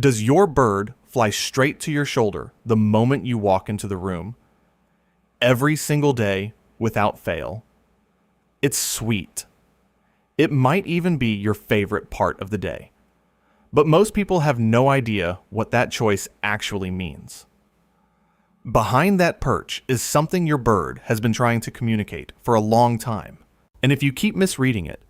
Does your bird fly straight to your shoulder the moment you walk into the room? Every single day, without fail. It's sweet. It might even be your favorite part of the day. But most people have no idea what that choice actually means. Behind that perch is something your bird has been trying to communicate for a long time. And if you keep misreading it,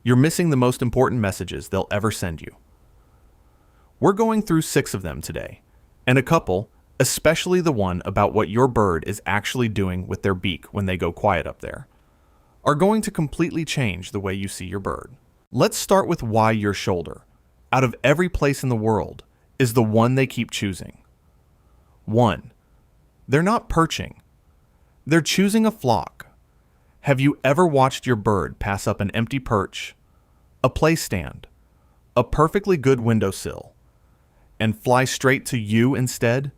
you're missing the most important messages they'll ever send you. We're going through 6 of them today, and a couple, especially the one about what your bird is actually doing with their beak when they go quiet up there, are going to completely change the way you see your bird. Let's start with why your shoulder, out of every place in the world, is the one they keep choosing. 1. They're not perching. They're choosing a flock. Have you ever watched your bird pass up an empty perch, a play stand, a perfectly good windowsill, and fly straight to you instead?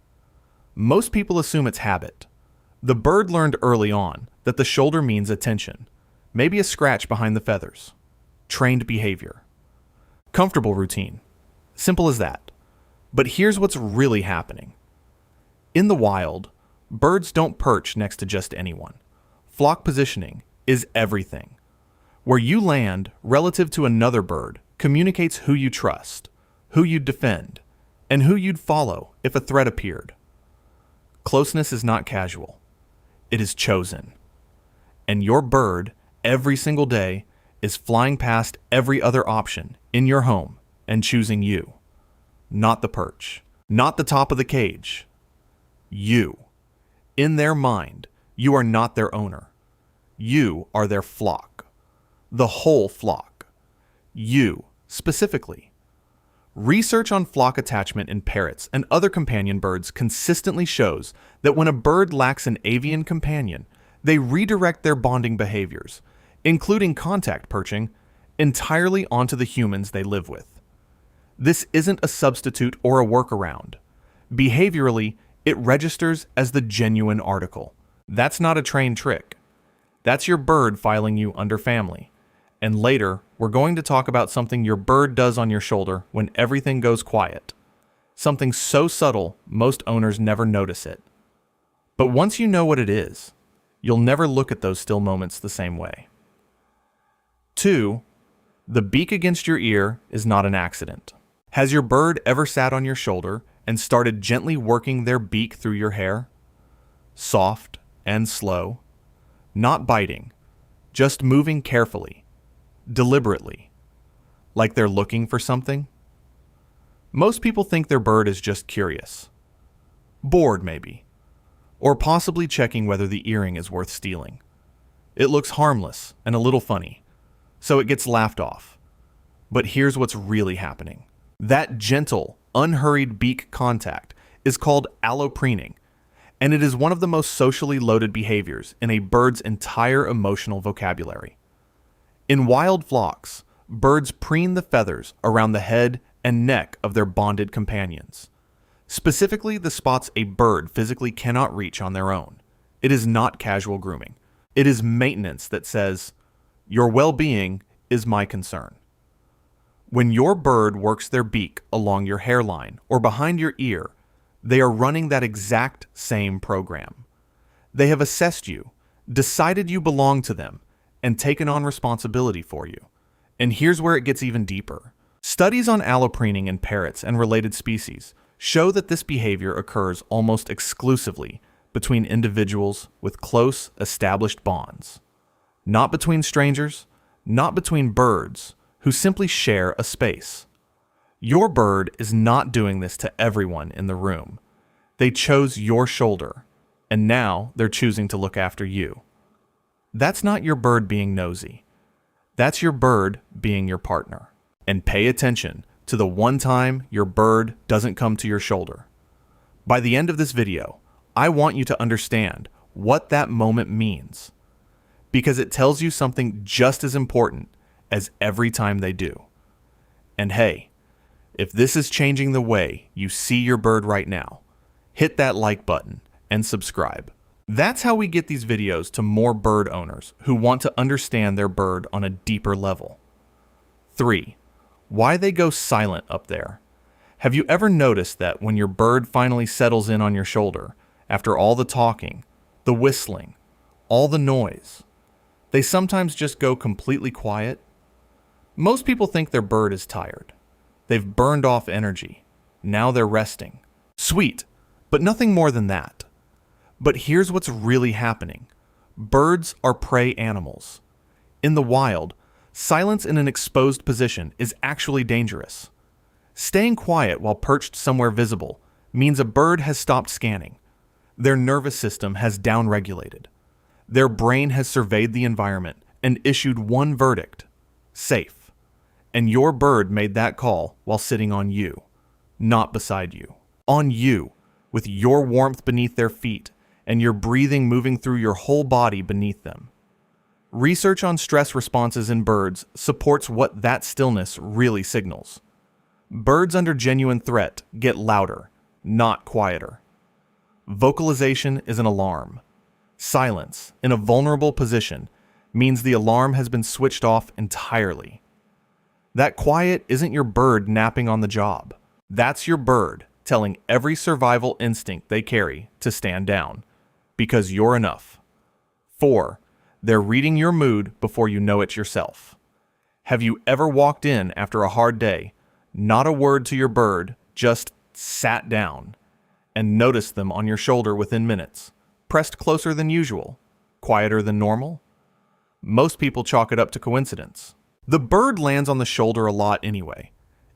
Most people assume it's habit. The bird learned early on that the shoulder means attention, maybe a scratch behind the feathers. Trained behavior. Comfortable routine. Simple as that. But here's what's really happening. In the wild, birds don't perch next to just anyone. Flock positioning is everything. Where you land relative to another bird communicates who you trust, who you'd defend, and who you'd follow if a threat appeared. Closeness is not casual. It is chosen. And your bird, every single day, is flying past every other option in your home and choosing you. Not the perch. Not the top of the cage. You. In their mind, you are not their owner. You are their flock. The whole flock. You, specifically. Research on flock attachment in parrots and other companion birds consistently shows that when a bird lacks an avian companion, they redirect their bonding behaviors, including contact perching, entirely onto the humans they live with. This isn't a substitute or a workaround. Behaviorally, it registers as the genuine article. That's not a trained trick. That's your bird filing you under family. And later, we're going to talk about something your bird does on your shoulder when everything goes quiet. Something so subtle, most owners never notice it. But once you know what it is, you'll never look at those still moments the same way. 2. The beak against your ear is not an accident. Has your bird ever sat on your shoulder and started gently working their beak through your hair? Soft and slow. Not biting, just moving carefully. Deliberately, like they're looking for something. Most people think their bird is just curious. Bored, maybe. Or possibly checking whether the earring is worth stealing. It looks harmless and a little funny, so it gets laughed off. But here's what's really happening. That gentle, unhurried beak contact is called allopreening, and it is one of the most socially loaded behaviors in a bird's entire emotional vocabulary. In wild flocks, birds preen the feathers around the head and neck of their bonded companions, specifically the spots a bird physically cannot reach on their own. It is not casual grooming. It is maintenance that says, "Your well-being is my concern." When your bird works their beak along your hairline or behind your ear, they are running that exact same program. They have assessed you, decided you belong to them, and taken on responsibility for you. And here's where it gets even deeper. Studies on allopreening in parrots and related species show that this behavior occurs almost exclusively between individuals with close, established bonds. Not between strangers, not between birds who simply share a space. Your bird is not doing this to everyone in the room. They chose your shoulder, and now they're choosing to look after you. That's not your bird being nosy. That's your bird being your partner. And pay attention to the one time your bird doesn't come to your shoulder. By the end of this video, I want you to understand what that moment means, because it tells you something just as important as every time they do. And hey, if this is changing the way you see your bird right now, hit that like button and subscribe. That's how we get these videos to more bird owners who want to understand their bird on a deeper level. 3. Why they go silent up there. Have you ever noticed that when your bird finally settles in on your shoulder, after all the talking, the whistling, all the noise, they sometimes just go completely quiet? Most people think their bird is tired. They've burned off energy. Now they're resting. Sweet, but nothing more than that. But here's what's really happening. Birds are prey animals. In the wild, silence in an exposed position is actually dangerous. Staying quiet while perched somewhere visible means a bird has stopped scanning. Their nervous system has downregulated. Their brain has surveyed the environment and issued one verdict: safe. And your bird made that call while sitting on you, not beside you. On you, with your warmth beneath their feet and your breathing moving through your whole body beneath them. Research on stress responses in birds supports what that stillness really signals. Birds under genuine threat get louder, not quieter. Vocalization is an alarm. Silence, in a vulnerable position, means the alarm has been switched off entirely. That quiet isn't your bird napping on the job. That's your bird telling every survival instinct they carry to stand down, because you're enough. 4. They're reading your mood before you know it yourself. Have you ever walked in after a hard day, not a word to your bird, just sat down, and noticed them on your shoulder within minutes, pressed closer than usual, quieter than normal? Most people chalk it up to coincidence. The bird lands on the shoulder a lot anyway.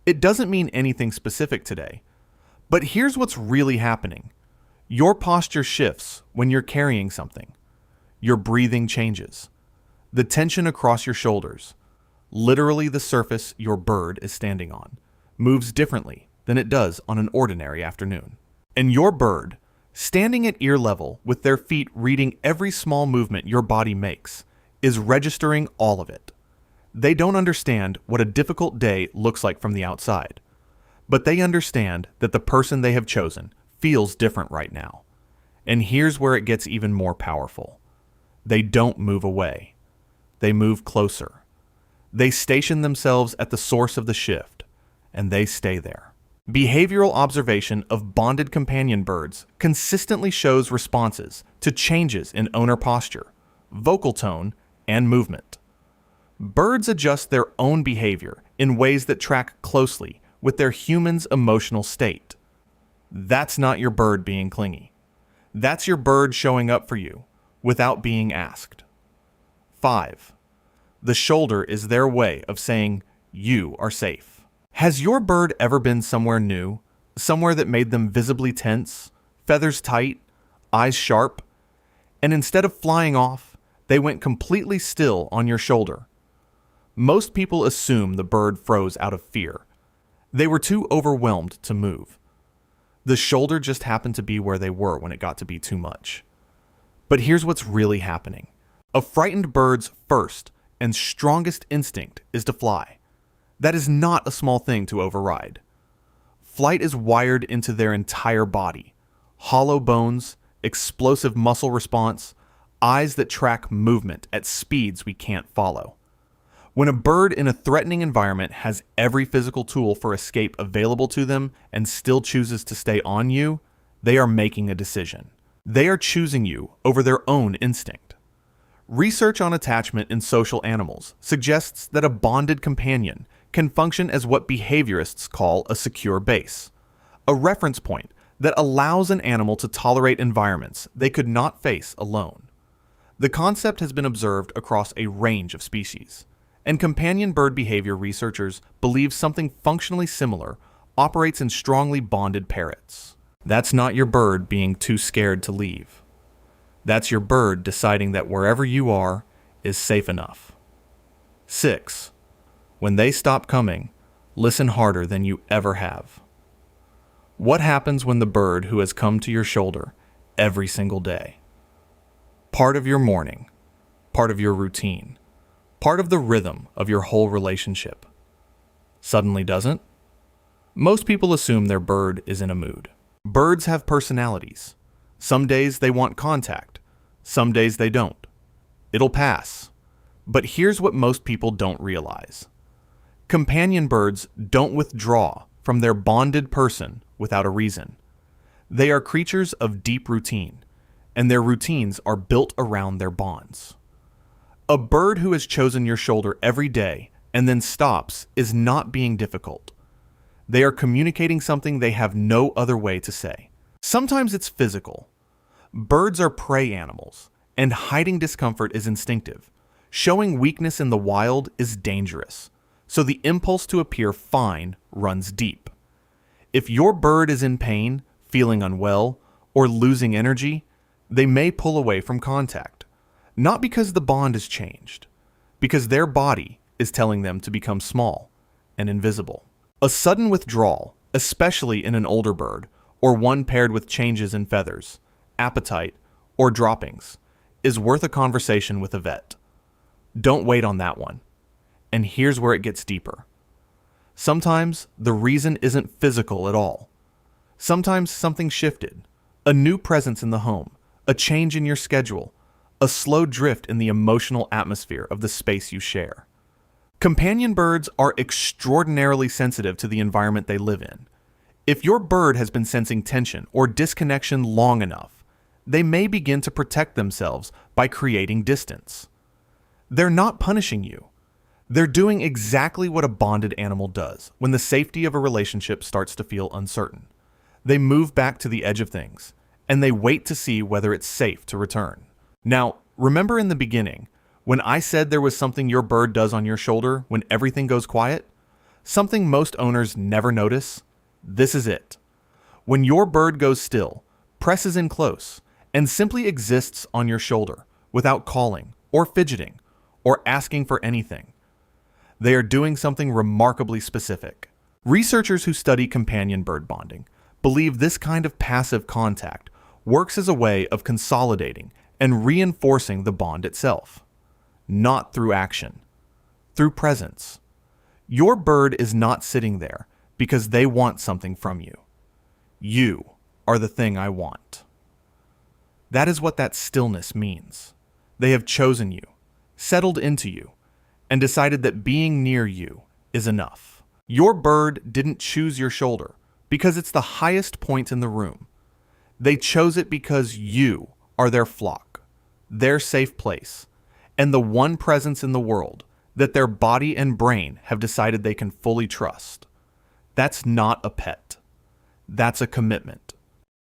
It doesn't mean anything specific today. But here's what's really happening. Your posture shifts when you're carrying something. Your breathing changes. The tension across your shoulders, literally the surface your bird is standing on, moves differently than it does on an ordinary afternoon. And your bird, standing at ear level with their feet reading every small movement your body makes, is registering all of it. They don't understand what a difficult day looks like from the outside, but they understand that the person they have chosen feels different right now. And here's where it gets even more powerful. They don't move away. They move closer. They station themselves at the source of the shift, and they stay there. Behavioral observation of bonded companion birds consistently shows responses to changes in owner posture, vocal tone, and movement. Birds adjust their own behavior in ways that track closely with their human's emotional state. That's not your bird being clingy. That's your bird showing up for you without being asked. 5. The shoulder is their way of saying you are safe. Has your bird ever been somewhere new, somewhere that made them visibly tense, feathers tight, eyes sharp, and instead of flying off, they went completely still on your shoulder? Most people assume the bird froze out of fear. They were too overwhelmed to move. The shoulder just happened to be where they were when it got to be too much. But here's what's really happening. A frightened bird's first and strongest instinct is to fly. That is not a small thing to override. Flight is wired into their entire body. Hollow bones, explosive muscle response, eyes that track movement at speeds we can't follow. When a bird in a threatening environment has every physical tool for escape available to them and still chooses to stay on you, they are making a decision. They are choosing you over their own instinct. Research on attachment in social animals suggests that a bonded companion can function as what behaviorists call a secure base, a reference point that allows an animal to tolerate environments they could not face alone. The concept has been observed across a range of species, and companion bird behavior researchers believe something functionally similar operates in strongly bonded parrots. That's not your bird being too scared to leave. That's your bird deciding that wherever you are is safe enough. 6. When they stop coming, listen harder than you ever have. What happens when the bird who has come to your shoulder every single day, part of your morning, part of your routine, part of the rhythm of your whole relationship, suddenly doesn't? Most people assume their bird is in a mood. Birds have personalities. Some days they want contact. Some days they don't. It'll pass. But here's what most people don't realize. Companion birds don't withdraw from their bonded person without a reason. They are creatures of deep routine, and their routines are built around their bonds. A bird who has chosen your shoulder every day and then stops is not being difficult. They are communicating something they have no other way to say. Sometimes it's physical. Birds are prey animals, and hiding discomfort is instinctive. Showing weakness in the wild is dangerous, so the impulse to appear fine runs deep. If your bird is in pain, feeling unwell, or losing energy, they may pull away from contact. Not because the bond has changed, because their body is telling them to become small and invisible. A sudden withdrawal, especially in an older bird, or one paired with changes in feathers, appetite, or droppings, is worth a conversation with a vet. Don't wait on that one. And here's where it gets deeper. Sometimes the reason isn't physical at all. Sometimes something shifted, a new presence in the home, a change in your schedule, a slow drift in the emotional atmosphere of the space you share. Companion birds are extraordinarily sensitive to the environment they live in. If your bird has been sensing tension or disconnection long enough, they may begin to protect themselves by creating distance. They're not punishing you. They're doing exactly what a bonded animal does when the safety of a relationship starts to feel uncertain. They move back to the edge of things, and they wait to see whether it's safe to return. Now, remember in the beginning, when I said there was something your bird does on your shoulder when everything goes quiet? Something most owners never notice? This is it. When your bird goes still, presses in close, and simply exists on your shoulder without calling or fidgeting or asking for anything, they are doing something remarkably specific. Researchers who study companion bird bonding believe this kind of passive contact works as a way of consolidating and reinforcing the bond itself. Not through action, through presence. Your bird is not sitting there because they want something from you. You are the thing I want. That is what that stillness means. They have chosen you, settled into you, and decided that being near you is enough. Your bird didn't choose your shoulder because it's the highest point in the room. They chose it because you are their flock, their safe place, and the one presence in the world that their body and brain have decided they can fully trust. That's not a pet. That's a commitment.